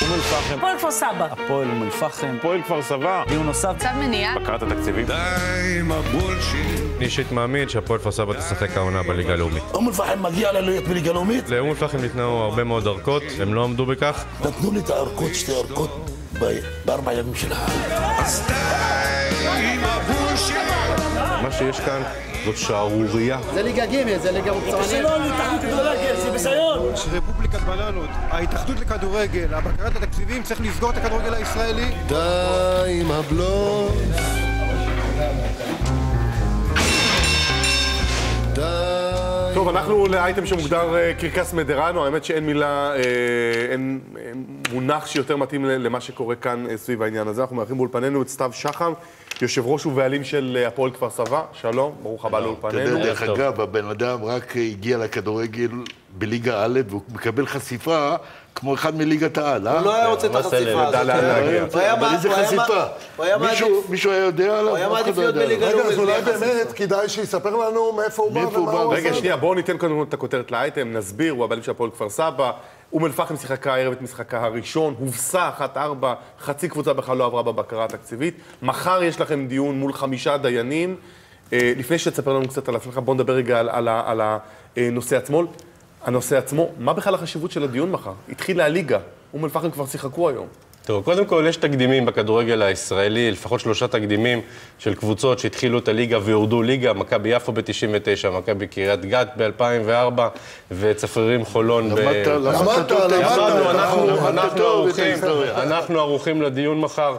אום אל-פחם. הפועל כפר סבא. הפועל אום אל-פחם. הפועל כפר סבא. דיון נוסף. צו מניעה. בקרת התקציבים. די עם הבולשיט. אני אישית מאמין שהפועל כפר סבא תשחק העונה בליגה הלאומית. אום אל-פחם מגיע לה להיות בליגה לאומית? לאום אל-פחם ניתנו הרבה מאוד ארכות, הם לא עמדו בכך. נתנו לי את הארכות, 2 ארכות, ב4 ימים שלها. אז די עם הבולשיט. מה שיש כאן זאת שערורייה. זה ליגה ג', זה ליגה מוקצוענית. זה לא מתחת כדורגל, זה ביזיון. רפובליקת בננות, ההתאחדות לכדורגל, הבקרת התקציבים, צריך לסגור את הכדורגל הישראלי. די עם הבלוף. טוב, אנחנו לאייטם שמוגדר קרקס מדרנו, האמת שאין מילה, אין מונח שיותר מתאים למה שקורה כאן סביב העניין הזה. אנחנו מארחים באולפנינו את סתיו שחם, יושב ראש ובעלים של הפועל כפר סבא. שלום, ברוך הבא לאולפנינו. אתה יודע, דרך אגב, הבן אדם רק הגיע לכדורגל בליגה א' והוא מקבל חשיפה כמו אחד מליגת העל, הוא לא היה רוצה את החשיפה הזאת. אבל איזה חשיפה? מישהו היה יודע עליו? הוא היה מעדיף להיות בליגה לאומית. רגע, אז אולי באמת כדאי שיספר לנו מאיפה הוא בא ומה הוא עושה. רגע, שנייה, בואו ניתן קודם את הכותרת לאייטם, נסביר, הוא הבעלים של הפועל כפר סבא. אום אל-פחם שיחקה הערב את משחקה הראשון, הובסה 1-4, חצי קבוצה בכלל לא עברה בבקרה התקציבית. מחר יש לכם דיון מול 5 דיינים. לפני שתספר לנו קצת על עצמך, בואו נדבר רגע על הנושא עצמו. הנושא עצמו, מה בכלל החשיבות של הדיון מחר? התחילה הליגה, אום אל-פחם כבר שיחקו היום. טוב, קודם כל יש תקדימים בכדורגל הישראלי, לפחות 3 תקדימים של קבוצות שהתחילו את הליגה ויורדו ליגה, מכבי יפו ב-99, מכבי קריית גת ב-2004 וצפרירים חולון אנחנו ערוכים לדיון מחר.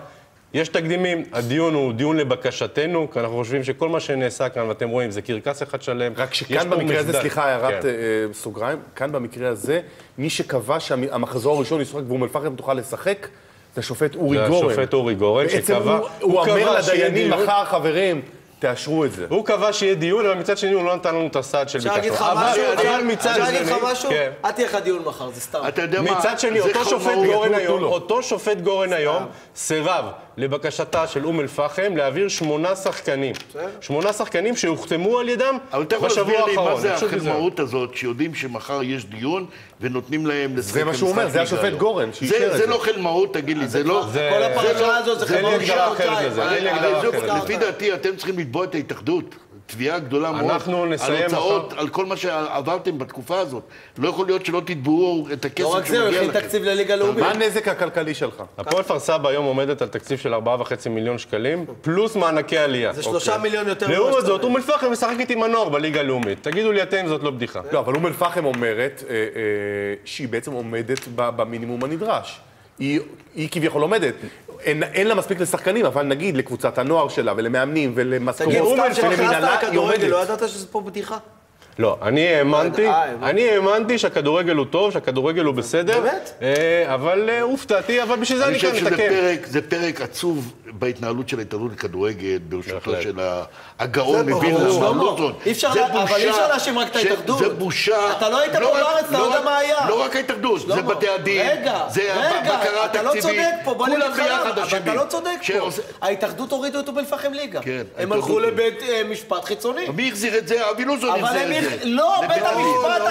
יש תקדימים, הדיון הוא דיון לבקשתנו, כי אנחנו חושבים שכל מה שנעשה כאן, ואתם רואים, זה קרקס אחד שלם. רק שכאן במקרה הזה, סליחה, הערת סוגריים, כאן במקרה הזה, מי שקבע שהמחזור הראשון ישחק ואום אל-פחם תוכל לשחק, זה השופט אורי גורן. זה השופט אורי גורן שקבע... הוא אומר לדיינים מחר, חברים, תאשרו את זה. הוא קבע שיהיה דיון, אבל מצד שני הוא לא נתן לנו את הסעד של ביקשנו. אבל מצד שני... אני אגיד לך משהו? אל תהיה לך דיון מחר, זה סתם. מצד שני, אותו שופט גורן היום סירב לבקשתה של אום אל-פחם להעביר 8 שחקנים. 8 שחקנים שהוחתמו על ידם בשבוע האחרון. מה זה החלמאות הזאת שיודעים שמחר יש דיון ונותנים להם לשחק? זה מה שהוא אומר, זה השופט גורן שאישר את זה. זה לא חלמאות, תגיד לי, זה לא... כל הפרשה הזאת זה חלמאות שעותיים. לפי דעתי אתם צריכים לתבוע את ההתאחדות. תביעה גדולה מאוד על הוצאות, על כל מה שעברתם בתקופה הזאת. לא יכול להיות שלא תתבעו את הכסף שמגיע לכם. לא רק זה, הוא הכין תקציב לליגה לאומית. מה הנזק הכלכלי שלך? הפועל כפר סבא היום עומדת על תקציב של 4.5 מיליון שקלים, פלוס מענקי עלייה. זה 3 מיליון יותר. לעומת זאת, אום אל-פחם משחקת עם הנוער בליגה הלאומית. תגידו לי אתם, זאת לא בדיחה. לא, אבל אום אל-פחם אומרת שהיא בעצם עומדת במינימום הנדרש. היא כביכול עומדת. אין לה מספיק לשחקנים, אבל נגיד לקבוצת הנוער שלה ולמאמנים ולמשכורות ולמנהלה, היא עומדת. לא ידעת שזה פה בדיחה? לא, אני האמנתי שהכדורגל הוא טוב, שהכדורגל הוא בסדר. באמת? אבל הופתעתי, אבל בשביל זה אני כאן מתקן. אני חושב שזה פרק עצוב בהתנהלות של ההתאחדות לכדורגל, בראשותו של הגאון מווילנה, מר לוזון. אבל אי אפשר להאשים רק את ההתאחדות. זה בושה. אתה לא היית פה בארץ, אתה לא יודע מה היה. לא רק ההתאחדות, זה בתי הדין, זה הבקרה התקציבית. אתה לא צודק פה, בוא נגיד לך למה, אבל אשמים. אתה לא צודק פה. ההתאחדות הורידו את אום אל-פחם ליגה. הם הלכו לבית משפט חיצוני. מי החזיר את זה? אבי לוזון החזיר את זה. לא, בית המשפט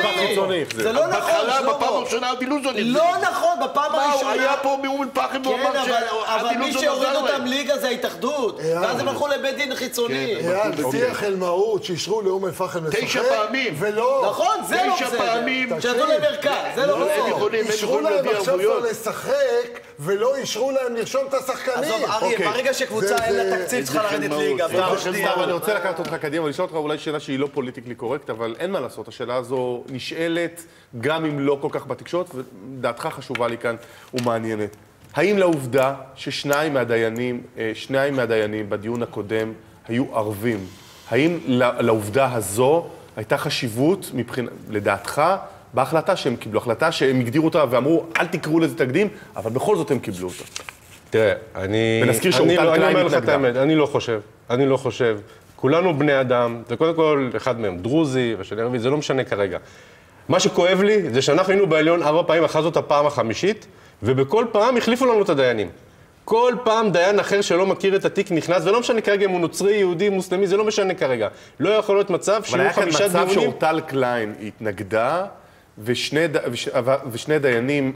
החיצוני. זה לא נכון, שלמה. בפעם הראשונה אבי לוזון החזיר. לא נכון, בפעם הראשונה. היה פה מאום אל-פחם ואומר אבל מי שהוריד אותם ליגה זה ההתאחדות. ואז הם הלכו לבית דין חיצוני. בשיח חלמאות שאישרו לאום אל-פחם לשחק. 9 פעמים. ולא... נכון, זה לא בסדר. 9 פעמים. שנתנו למרכז, זה לא בסדר. אישרו להם עכשיו כבר לשחק, ולא אישרו להם לרשום את השחקנים. עזוב, אריה, ברגע שקבוצה אין לה תקציב צריכה לרדת ליגה. אני רוצה לקחת אותך קדימה ולשאול אותך אולי שאלה שהיא לא פוליטיקלי קורקט, אבל אין מה לעשות, השאלה הזו נשאלת גם אם לא כל כך בתקשורת, ודעתך חשובה לי כאן ומעניינת. האם לעובדה ששניים מהדיינים בדיון הקודם היו ערבים, האם לעובדה הזו הייתה חשיבות לדעתך בהחלטה שהם קיבלו, החלטה שהם הגדירו אותה ואמרו אל תקראו לזה תקדים, אבל בכל זאת הם קיבלו אותה? תראה, אני אומר לך את האמת, אני לא חושב. כולנו בני אדם, זה קודם כל אחד מהם דרוזי ושני ערבי, זה לא משנה כרגע. מה שכואב לי זה שאנחנו היינו בעליון 4 פעמים, אחרי זאת הפעם החמישית, ובכל פעם החליפו לנו את הדיינים. כל פעם דיין אחר שלא מכיר את התיק נכנס, ולא משנה כרגע אם הוא נוצרי, יהודי, מוסלמי, זה לא משנה כרגע. לא יכול להיות מצב שיהיו 5 דיונים... אבל היה כאן מצב שאורטל קליין התנגדה, ושני דיינים...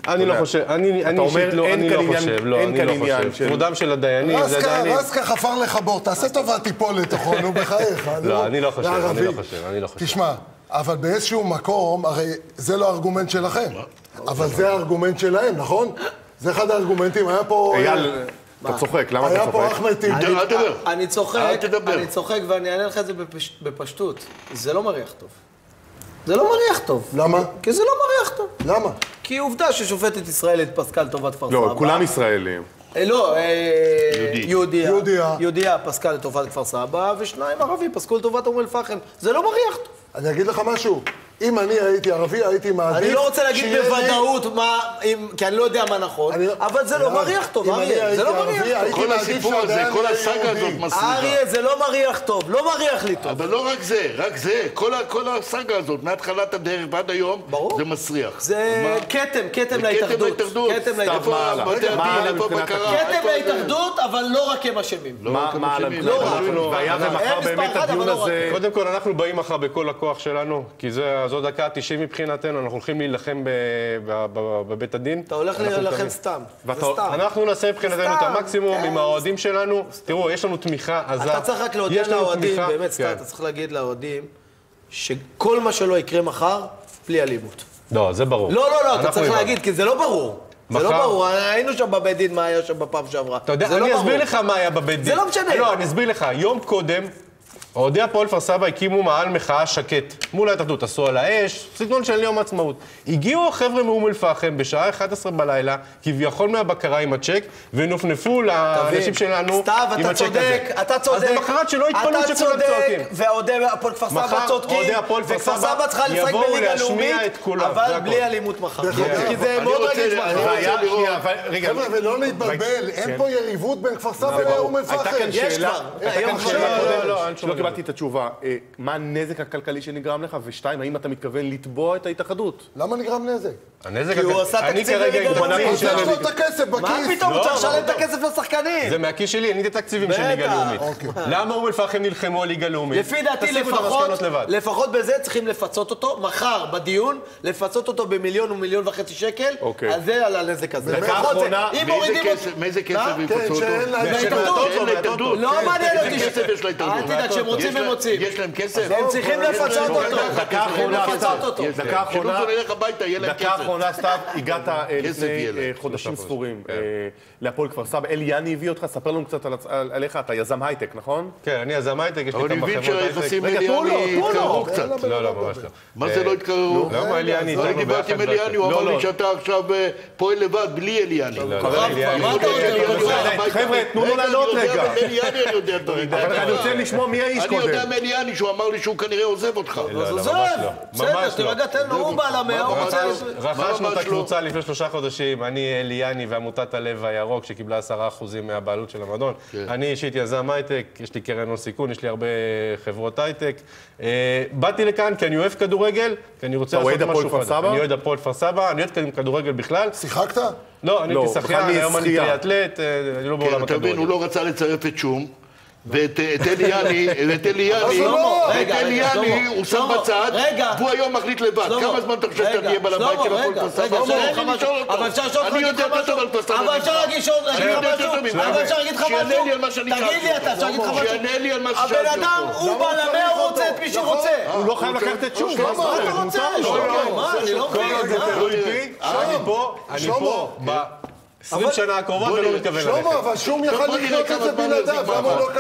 אני לא חושב, אני אישית לא, אני לא חושב, לא, אני לא חושב. כבודם של הדיינים, זה דיינים... רסקה חפר לך בור, תעשה טובה טיפול לתוכו, נו בחייך. לא, אני לא חושב, אני לא חושב. תשמע, אבל באיזשהו מקום, הרי זה לא הארגומנט שלכם, אבל זה הארגומנט שלהם, נכון? זה אחד הארגומנטים, היה פה... אייל, אתה צוחק, למה אתה צוחק? היה פה אחמד טיבי. אני צוחק ואני אענה לך את זה בפשטות. זה לא מריח טוב. זה לא מריח טוב. למה? כי זה לא מריח טוב. למה? כי עובדה ששופטת ישראלית פסקה לטובת כפר סבא. לא, כולם ישראלים. לא, יהודיה פסקה לטובת כפר סבא, ושניים ערבים פסקו לטובת אום אל-פחם. זה לא מריח טוב. אני אגיד לך משהו, אם אני הייתי ערבי, הייתי מעדיף... אני לא רוצה להגיד בוודאות מה, כי אני לא יודע מה נכון, אבל זה לא מריח טוב, אריה, זה לא מריח טוב. כל הסיפור הזה, כל הסאגה הזאת מסריחה. אריה, זה לא מריח טוב, לא מריח לי טוב. אבל לא רק זה, כל הסאגה הזאת, מהתחלת הדרך ועד היום, זה מסריח. זה כתם להתאחדות. כתם להתאחדות, אבל לא רק הם אשמים. מה על המקום? והיה ומחר באמת הדיון הזה... קודם כל, אנחנו באים מחר בכל הכוח שלנו, כי זו דקה 90 מבחינתנו, אנחנו הולכים להילחם בבית הדין. אתה הולך להילחם סתם. אנחנו נעשה מבחינתנו את המקסימום עם האוהדים שלנו. תראו, יש לנו תמיכה עזה. אתה צריך רק להודיע לאוהדים, באמת סתם, אתה צריך להגיד לאוהדים, שכל מה שלא יקרה מחר, בלי אלימות. לא, זה ברור. לא, אתה צריך להגיד, כי זה לא ברור. זה לא ברור, היינו שם בבית דין, מה היה שם בפעם שעברה. אתה יודע, אני אסביר לך מה היה בבית דין. זה לא משנה. לא, אני אסביר לך. יום קודם, אוהדי הפועל כפר סבא הקימו מאהל מחאה שקט. מול ההתאחדות, עשו על האש, סגנון של יום העצמאות. הגיעו החבר'ה מאום אל-פחם בשעה 11 בלילה, כביכול מהבקרה עם הצ'ק, ונופנפו לאנשים שלנו עם הצ'ק הזה. אתה צודק. אז למחרת שלא התפנו שכולם צועקים. ואוהדי הפועל כפר סבא צודקים, וכפר סבא צריכה לשחק בליגה לאומית, אבל בלי אלימות מחר. כי זה מאוד רגיש מחר. חבר'ה, ולא להתבלבל, אין פה יריבות בין כפר סבא לאום אל-פחם. יש כבר. לא קיבלתי את התשובה. מה הנזק הכלכלי שנגרם לך? ושתיים, האם אתה מתכוון לתבוע את ההתאחדות? למה נגרם נזק? כי הוא עשה תקציב לליגה לאומית. יש לו את הכסף בכיס. מה פתאום? הוא צריך לשלם את הכסף לשחקנים. זה מהכיס שלי, אני את התקציבים של ליגה לאומית. למה אום אל-פחם נלחמו על ליגה לאומית? לפי דעתי לפחות בזה צריכים לפצות אותו, מחר בדיון, לפצות אותו ב1,000,000 או 1,500,000 שקל, על זה, על הנזק הזה. מאיזה כסף יפצו אותו? להתאחדות. לא מעניין אותי. אל תדאג, כשהם רוצים הם מוצאים. יש להם כסף? הם צריכים לפצות אותו. דקה אחרונה, נלך הביתה, יהיה להם כסף. דקה אחרונה, סתיו, הגעת לפני חודשים ספורים להפועל כפר סבא. אלי יאני הביא אותך, ספר לנו קצת עליך, אתה יזם הייטק, נכון? כן, אני יזם הייטק, יש לי אבל כמה אני חברות מבין הייטק. שהיחסים אלי יאני התקררו קצת. לא, ממש לא. מה זה לא התקררו? למה אלי יאני? אני דיברתי עם אלי יאני, הוא אמר לי שאתה עכשיו פועל לבד, בלי אלי יאני. חבר'ה, תנו לו לענות רגע. אלי יאני אני יודע דברים. אבל אני רוצה לשמוע מי האיש אני יודע קודם. מאלי יאני שהוא אמר לי שהוא כנראה עוזב אותך. אז עוזב. בסדר, תרגע, תן לו, הוא בעל המאה, הוא רוצה... רכשנו את הקבוצה לפני 3 חודשים, אני אלי יאני ועמותת הלב הירוק שקיבלה 10% מהבעלות של המועדון. אני אישית יזם הייטק, יש לי קרן הון סיכון, יש לי הרבה חברות הייטק. באתי לכאן כי אני אוהב כדורגל, כי אני רוצה לעשות משהו חדש. אני אוהד הפועל כפר סבא, אני אוהד כדורגל בכלל. שיחקת? לא, אני הייתי שחיין, היום אני אטלט, אני לא בעולם הכדורגל. תבין, הוא לא רצה לצרף את שום. ואת אלי יאני הוא שם בצד, והוא היום מחליט לבד. כמה זמן אתה חושב שאתה תהיה בעל הבית של הפועל כפר סבא? אבל אפשר להגיד לך משהו. אבל אפשר להגיד לך משהו. תגיד לי אתה, אפשר להגיד לך משהו. הבן אדם הוא בעל המאה, הוא רוצה את מי שהוא רוצה. הוא לא חייב לקחת את שום. מה אתה רוצה? אני לא מבין. אני פה 20 שנה הקרובה ולא מתכוון ללכת. שלמה, אבל שום יכל לקנות את זה בלעדיו.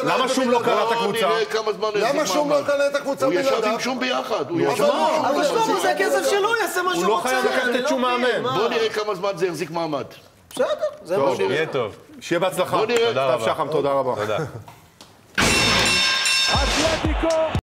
למה שום לא קנה את הקבוצה? למה שום לא קנה את הקבוצה הוא בלעדיו? ישב עם שום ביחד. אבל שלמה, זה הכסף שלו, יעשה מה שהוא רוצה. הוא לא חייב לקחת את שום מאמן. בוא נראה כמה זמן זה יחזיק מעמד. בסדר, זה מה שהוא. יהיה טוב. שיהיה בהצלחה. סתיו שחם, תודה רבה. תודה.